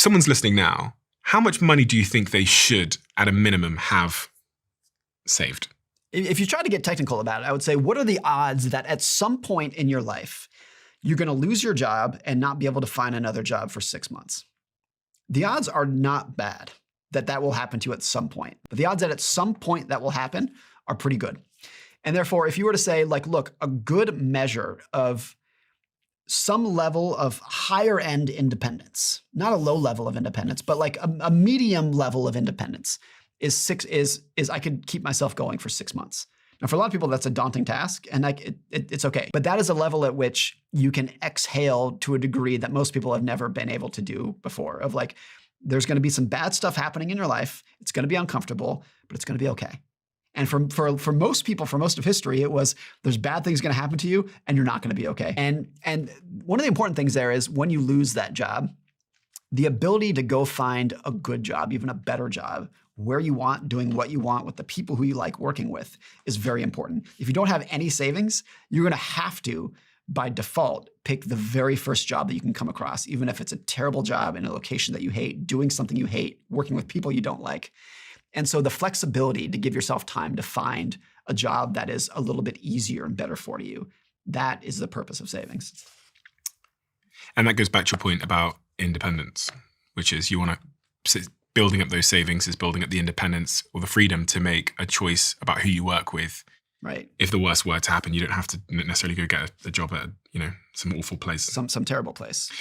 someone's listening now, how much money do you think they should, at a minimum, have saved? If you try to get technical about it, I would say, what are the odds that at some point in your life, you're going to lose your job and not be able to find another job for 6 months? The odds are not bad that will happen to you at some point. But the odds that at some point that will happen are pretty good. And therefore, if you were to say, like, look, a good measure of some level of higher end independence, not a low level of independence, but like a medium level of independence is I could keep myself going for 6 months. Now, for a lot of people, that's a daunting task, and it's okay. But that is a level at which you can exhale to a degree that most people have never been able to do before, of like, there's going to be some bad stuff happening in your life. It's going to be uncomfortable, but it's going to be okay. And for most people, for most of history, it was there's bad things going to happen to you and you're not going to be okay. And one of the important things there is when you lose that job, the ability to go find a good job, even a better job, where you want, doing what you want with the people who you like working with is very important. If you don't have any savings, you're going to have to, by default, pick the very first job that you can come across, even if it's a terrible job in a location that you hate, doing something you hate, working with people you don't like. And so the flexibility to give yourself time to find a job that is a little bit easier and better for you, that is the purpose of savings. And that goes back to your point about independence, which is you want to, building up those savings is building up the independence or the freedom to make a choice about who you work with. Right. If the worst were to happen, you don't have to necessarily go get a job at, some awful place. Some terrible place.